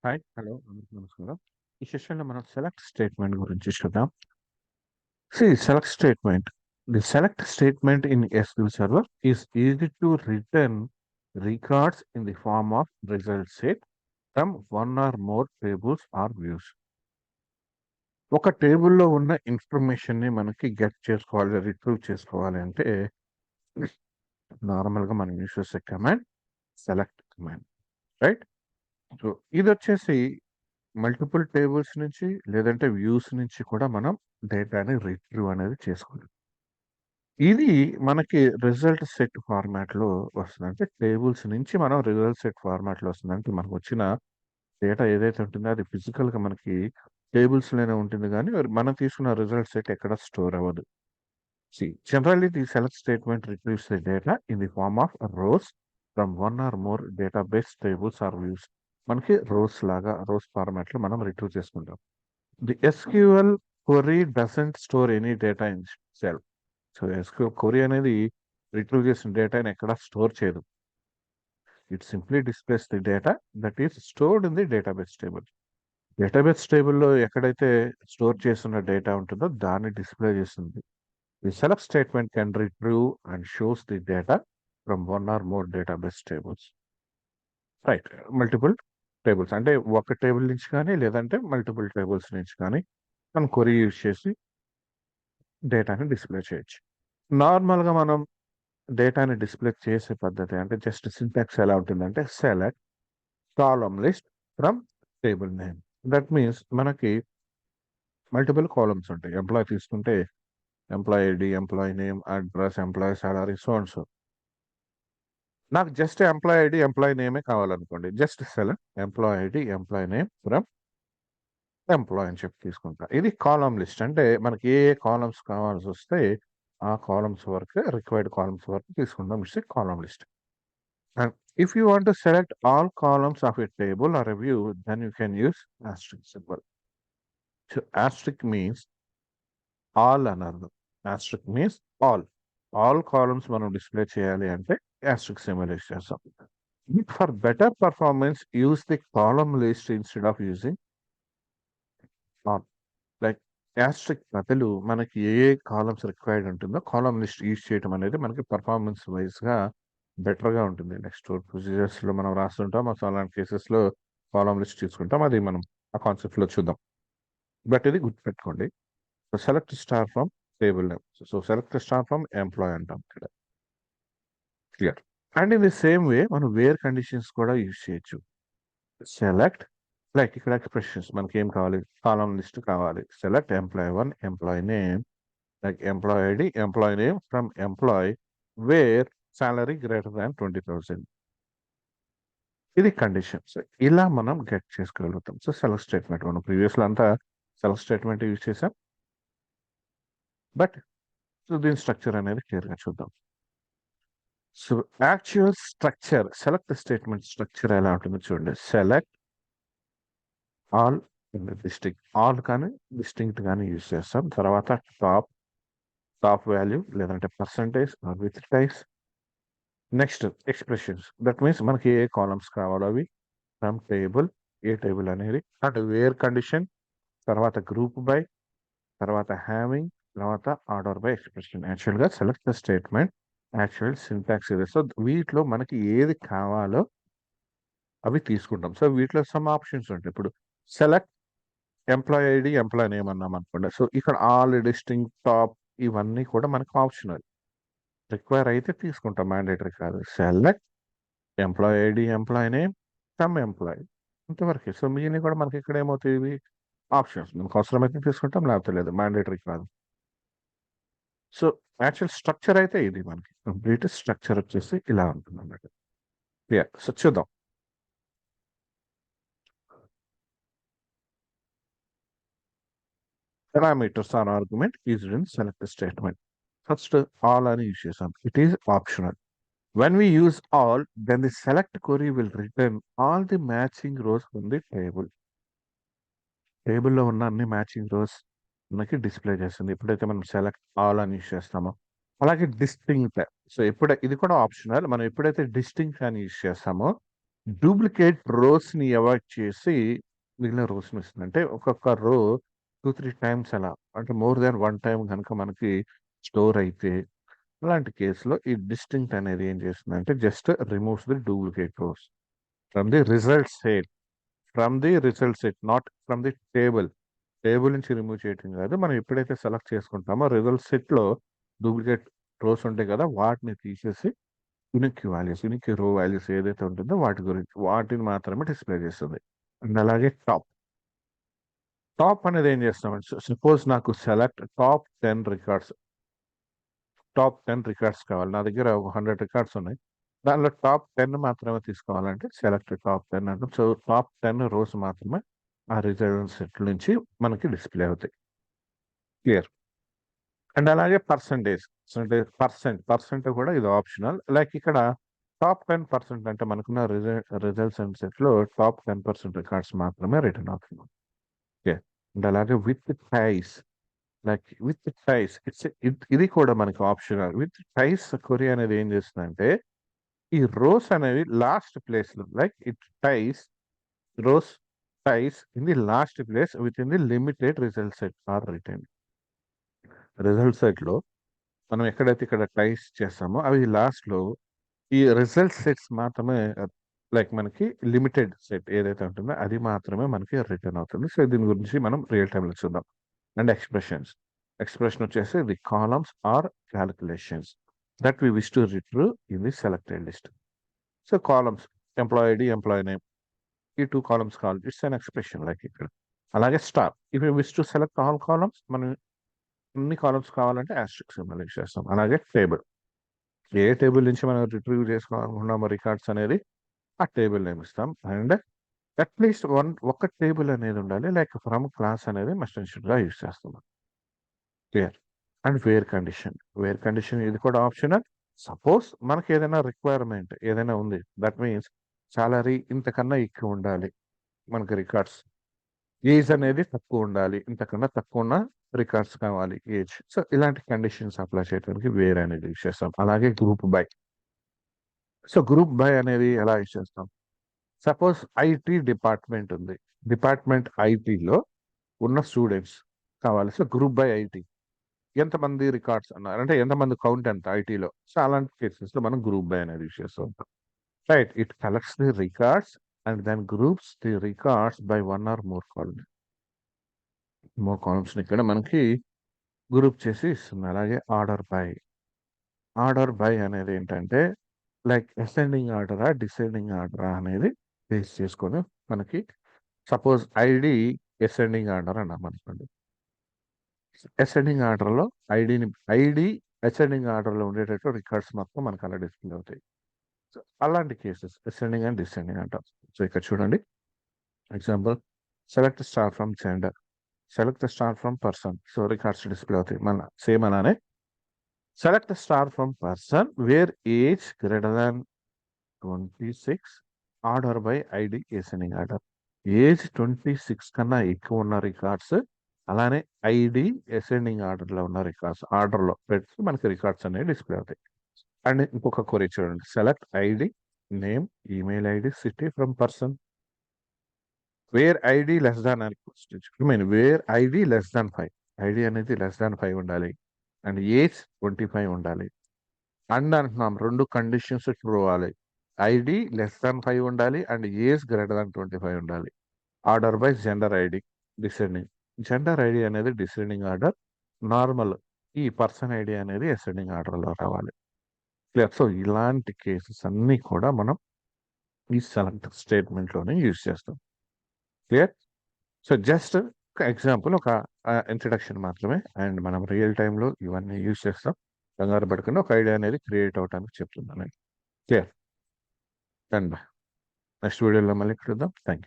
Hi. Hello. అందరికి నమస్కారం. ఈ సెషన్‌లో మనం సెలెక్ట్ స్టేట్‌మెంట్ గురించి చూద్దాం. Select statement. The select statement in SQL server is easy to return records in the form of result set from one or more tables or views. ఒక టేబుల్‌లో ఉన్న ఇన్ఫర్మేషన్‌ని మనకి గెట్ చేసుకోవాలి, రిట్రీవ్ చేసుకోవాలి అంటే నార్మల్‌గా మనం యూజ్ చేసే command select command. Right? So, ఇదొచ్చేసి మల్టిపుల్ టేబుల్స్ నుంచి లేదంటే వ్యూస్ నుంచి కూడా మనం డేటాని రిట్రీవ్ అనేది చేసుకోవాలి. ఇది మనకి రిజల్ట్ సెట్ ఫార్మాట్‌లో వస్తుంది. అంటే టేబుల్స్ నుంచి మనం రిజల్ట్ సెట్ ఫార్మాట్‌లో వస్తుంది. అంటే మనకొచ్చిన డేటా ఏదైతే ఉంటుందో అది ఫిజికల్‌గా మనకి టేబుల్స్‌లోనే ఉంటుంది గానీ, మనం తీసుకున్న రిజల్ట్ సెట్ ఎక్కడ స్టోర్ అవ్వదు. Generally the select statement retrieves the data in the form of rows from one or more database tables or views. మనకి రోస్ ఫార్మాట్‌లో మనం రిట్రీవ్ చేసుకుంటాం. The SQL query doesn't store any data in cell. So, SQL query అనేది retrieve చేసిన డేటాని ఎక్కడ store చేయదు. It simply displays the data that is stored in the database table. Database టేబుల్‌లో ఎక్కడైతే స్టోర్ చేసున్న డేటా ఉంటుందో దాన్ని డిస్ప్లే చేస్తుంది. The select statement can retrieve and shows the data from one or more database tables. Right. Multiple tables అంటే ఒక table నుంచి కానీ లేదంటే మల్టిపుల్ టేబుల్స్ నుంచి కానీ మనం క్వెరీ యూజ్ చేసి డేటాని డిస్ప్లే చేయొచ్చు. నార్మల్‌గా మనం డేటాని డిస్ప్లే చేసే పద్ధతి అంటే జస్ట్ సింటాక్స్ ఎలా ఉంటుందంటే select column list from table name. That means మనకి మల్టిపుల్ కాలమ్స్ ఉంటాయి. ఎంప్లాయీ తీసుకుంటే employee ID, employee name, address, employee salary so and so. నాకు జస్ట్ ఎంప్లాయీ ఐడీ, ఎంప్లాయీ నేమే కావాలనుకోండి. Just select employee ID, employee name from employee అని చెప్పి తీసుకుంటా. ఇది కాలమ్ లిస్ట్. అంటే మనకి ఏ కాలమ్స్ కావాల్సొస్తే ఆ కాలమ్స్ వరకు రిక్వైర్డ్ కాలమ్స్ వరకు తీసుకుంటాం. It's a column list. And if you want to select all columns of a table or a view, then you can use asterisk symbol. So asterisk means all అని అర్థం. Asterisk means all. All columns మనం display చేయాలి అంటే asterisk symbol use చేస్తాం. For better performance, use the column list instead of using all. Like asterisk బదులు మనకి ఏ ఏ columns required ఉంటుందో column list use చేయడం అనేది మనకి పర్ఫార్మెన్స్ వైజ్‌గా బెటర్‌గా ఉంటుంది. నెక్స్ట్ ప్రొసీజర్స్‌లో మనం రాస్తుంటాం. సో, అలాంటి కేసెస్‌లో కాలమ్ లిస్ట్ తీసుకుంటాం. అది మనం ఆ కాన్సెప్ట్‌లో చూద్దాం. బట్ ఇది గుర్తుపెట్టుకోండి. So, select star from table name. So, select star from employee అంటాం ఇక్కడ. Clear. And in the same way మనం వేర్ కండిషన్స్ కూడా యూజ్ చేయొచ్చు. సెలెక్ట్ లైక్ ఇక్కడ ఎక్స్‌ప్రెషన్స్ మనకేం కావాలి? కాలమ్ లిస్ట్ కావాలి. Select employee 1, employee name like employee ID, employee name from employee where salary greater than 20,000. ఇది కండిషన్స్. ఇలా మనం గెట్ చేసుకోగలుగుతాం. సో, సెలెక్ట్ స్టేట్మెంట్ మనం ప్రీవియస్‌లో అంతా సెలెక్ట్ స్టేట్మెంట్ యూజ్ చేసాం. బట్ సో, దీని స్ట్రక్చర్ అనేది క్లియర్‌గా చూద్దాం. So, actual structure select statement structure ఎలా ఉంటుందో చూడండి. సెలెక్ట్ ఆల్ డిస్టింక్ట్ ఆల్ కానీ డిస్టింక్ట్ కానీ యూజ్ చేస్తాం. తర్వాత టాప్ వాల్యూ లేదంటే percentage or with ties. Next expressions. That means మనకి ఏ కాలమ్స్ కావాలో అవి ఫ్రమ్ టేబుల్, ఏ టేబుల్ అనేది అండ్ వేర్ కండిషన్, తర్వాత గ్రూప్ బై, తర్వాత హ్యావింగ్, తర్వాత ఆర్డర్ బై ఎక్స్‌ప్రెషన్. యాక్చువల్‌గా select the statement actual syntax ఇది. సో, వీటిలో మనకి ఏది కావాలో అవి తీసుకుంటాం. సో, వీటిలో సమ్ ఆప్షన్స్ ఉంటాయి. ఇప్పుడు select employee ID, employee name అన్నామనుకోండి. సో, ఇక్కడ ఆల్, డిస్టింక్ట్, టాప్ ఇవన్నీ కూడా మనకు ఆప్షనల్. రిక్వైర్ అయితే తీసుకుంటాం. మ్యాండేటరీ కాదు. Select employee ID, employee name from employee. ఇంతవరకే. సో, మిగిలినవి కూడా మనకి ఇక్కడ ఏమవుతాయి ఇవి ఆప్షన్స్. మనకు అవసరమైతే తీసుకుంటాం. లేకపోతే లేదు. మ్యాండేటరీ కాదు. సో, యాక్చువల్ స్ట్రక్చర్ అయితే ఇది మనకి. కంప్లీట్ స్ట్రక్చర్ వచ్చేసి ఇలా ఉంటుందన్నమాట. యాహ్! సో, చూద్దాం. Parameters or argument used in select statement. First all అని యూజ్ చేసాం. It is optional. When we use all, then the select query will return all the matching rows from the table. టేబుల్‌లో ఉన్న అన్ని matching rose మనకి display చేస్తుంది. ఎప్పుడైతే మనం select all అని యూజ్ చేస్తామో. అలాగే డిస్టింక్ట్. సో, ఇది కూడా ఆప్షనల్. మనం ఎప్పుడైతే డిస్టింక్ట్ అని యూజ్ చేస్తామో, డూప్లికేట్ రోస్ని అవాయిడ్ చేసి మిగిలిన రోస్ని ఇస్తుంది. అంటే ఒక్కొక్క రో 2-3 టైమ్స్ అలా అంటే మోర్ దాన్ 1 టైమ్ కనుక మనకి స్టోర్ అయితే అలాంటి కేసులో ఈ డిస్టింక్ట్ అనేది ఏం చేస్తుందంటే just removes the duplicate rows from the result set not from the table. Table నుంచి రిమూవ్ చేయటం కాదు. మనం ఎప్పుడైతే సెలెక్ట్ చేసుకుంటామో రిజల్ట్ సెట్లో డూప్లికేట్ రోస్ ఉంటాయి కదా వాటిని తీసేసి యునిక్ రో వాల్యూస్ ఏదైతే ఉంటుందో వాటిని మాత్రమే డిస్ప్లే చేస్తుంది. అండ్ అలాగే టాప్ అనేది ఏం చేస్తామంటే సపోజ్ నాకు సెలెక్ట్ టాప్ 10 రికార్డ్స్ కావాలి. నా దగ్గర ఒక 100 రికార్డ్స్ ఉన్నాయి. దానిలో టాప్ 10 మాత్రమే తీసుకోవాలంటే సెలెక్ట్ టాప్ 10 అంటాం. సో టాప్ 10 రోస్ మాత్రమే ఆ రిజల్ట్ సెట్ నుంచి మనకి డిస్ప్లే అవుతాయి. క్లియర్. అండ్ అలాగే పర్సెంటేజ్ అంటే పర్సెంట్ కూడా ఇది ఆప్షనల్. లైక్ ఇక్కడ టాప్ 10% అంటే మనకున్న రిజల్ట్స్ అండ్ సెట్లో టాప్ 10% రికార్డ్స్ మాత్రమే రిటర్న్ అవుతుంది. ఓకే. అండ్ అలాగే విత్ టైస్ ఇది కూడా మనకి ఆప్షనల్. విత్ టైస్ కొరి అనేది ఏం చేస్తుందంటే ఈ రోస్ అనేవి లాస్ట్ ప్లేస్ లో like rows ties in the last place within the limited result set are return. Result set లో మనం ఎక్కడైతే ఇక్కడ టైస్ చేస్తామో అవి లాస్ట్ లో ఈ రిజల్ట్ సెట్స్ మాత్రమే లైక్ మనకి లిమిటెడ్ సెట్ ఏదైతే ఉంటుందో అది మాత్రమే మనకి రిటర్న్ అవుతుంది. సో దీని గురించి మనం రియల్ టైంలో చూద్దాం. అండ్ ఎక్స్ప్రెషన్ వచ్చేసి the columns or calculations that we wish to retrieve in the selected list. So columns employee ID employee name ఈ 2 కాలమ్స్ కావాలి. ఇట్స్ అన్ ఎక్స్ప్రెషన్ లైక్ ఇక్కడ. అలాగే star if you wish to select all columns మనం ఎన్ని columns కావాలంటే asterisks symbol use చేస్తాం. అలాగే table ఏ టేబుల్ నుంచి మనం రిట్రీవ్ చేసుకోవాలనుకున్నామో రికార్డ్స్ అనేది ఆ టేబుల్ నేమ్ ఇస్తాం. అండ్ అట్లీస్ట్ ఒక టేబుల్ అనేది ఉండాలి. లైక్ ఫ్రమ్ క్లాస్ అనేది మస్ట్ అండ్ షుడ్ గా యూస్ చేస్తున్నాం. క్లియర్. అండ్ వేర్ కండిషన్ ఇది కూడా ఆప్షనల్. సపోజ్ మనకి ఏదైనా రిక్వైర్మెంట్ ఏదైనా ఉంది దట్ మీన్స్ సాలరీ ఇంతకన్నా ఎక్కువ ఉండాలి మనకి రికార్డ్స్. ఏజ్ అనేది తక్కువ ఉండాలి ఇంతకన్నా తక్కువ ఉన్న రికార్డ్స్ కావాలి ఏజ్. సో ఇలాంటి కండిషన్స్ అప్లై చేయడానికి వేర్ అనేది యూస్ చేస్తాం. అలాగే గ్రూప్ బై అనేది ఎలా యూస్ చేస్తాం. సపోజ్ ఐటీ డిపార్ట్మెంట్ ఉంది. డిపార్ట్మెంట్ ఐటీలో ఉన్న స్టూడెంట్స్ కావాలి. సో గ్రూప్ బై ఐటీ ఎంతమంది రికార్డ్స్ అన్నారు అంటే ఎంతమంది కౌంట్ ఎంత ఐటీలో. సో అలాంటి కేసెస్ లో మనం గ్రూప్ బై అనేది యూస్ చేస్తూ ఉంటాం. Right. It collects the records and then groups the records by 1 or more columns ఇక్కడ మనకి గ్రూప్ చేసి ఇస్తుంది. అలాగే ఆర్డర్ బై అనేది ఏంటంటే లైక్ అసెండింగ్ ఆర్డరా డిసెండింగ్ ఆర్డరా అనేది బేస్ చేసుకొని మనకి సపోజ్ ఐడి అసెండింగ్ ఆర్డర్ అన్నాం అనుకోండి. అసెండింగ్ ఆర్డర్లో ఐడి అసెండింగ్ ఆర్డర్లో ఉండేటట్టు రికార్డ్స్ మొత్తం మనకు అలా డిస్ప్లే అవుతాయి. సో అలాంటి కేసెస్ అసెండింగ్ అండ్ డిసెండింగ్ అంటాం. సో ఇక్కడ చూడండి example select star from gender select the star from person. So records display అవుతాయి మన సేమ్ అలానే select the star from person wear age greater than 26 order by ID ascending order. Age 26 కన్నా ఎక్కువ ఉన్న records అలానే ID ascending ఆర్డర్లో ఉన్న records ఆర్డర్లో పెట్టి మనకి రికార్డ్స్ అనేవి డిస్ప్లే అవుతాయి. అండ్ ఇంకొక క్వరీ చూడండి select ID name email ID city from person wear ID less than wear ID less than 5 ID అనేది లెస్ దాన్ 5 ఉండాలి అండ్ ఏజ్ 25 ఉండాలి. అండ్ అంటున్నాం 2 కండిషన్స్ ట్రూ అవ్వాలి. ఐడి లెస్ దాన్ 5 ఉండాలి అండ్ ఏజ్ గ్రేటర్ దాన్ 25 ఉండాలి. Order by gender ID descending. Gender ID అనేది descending order. Normal ఈ person ID అనేది అసెండింగ్ ఆర్డర్లో రావాలి. క్లియర్. సో ఇలాంటి కేసెస్ అన్నీ కూడా మనం ఈ సెలెక్ట్ స్టేట్మెంట్లోనే యూజ్ చేస్తాం. క్లియర్. సో జస్ట్ ఒక ఎగ్జాంపుల్ ఒక ఇంట్రడక్షన్ మాత్రమే అండ్ మనం రియల్ టైంలో ఇవన్నీ యూజ్ చేస్తాం. కంగారు పడకుండా ఒక ఐడియా అనేది క్రియేట్ అవడానికి చెప్తున్నాను. క్లియర్. అండ్ నెక్స్ట్ వీడియోలో మళ్ళీ కలుద్దాం. Thank you.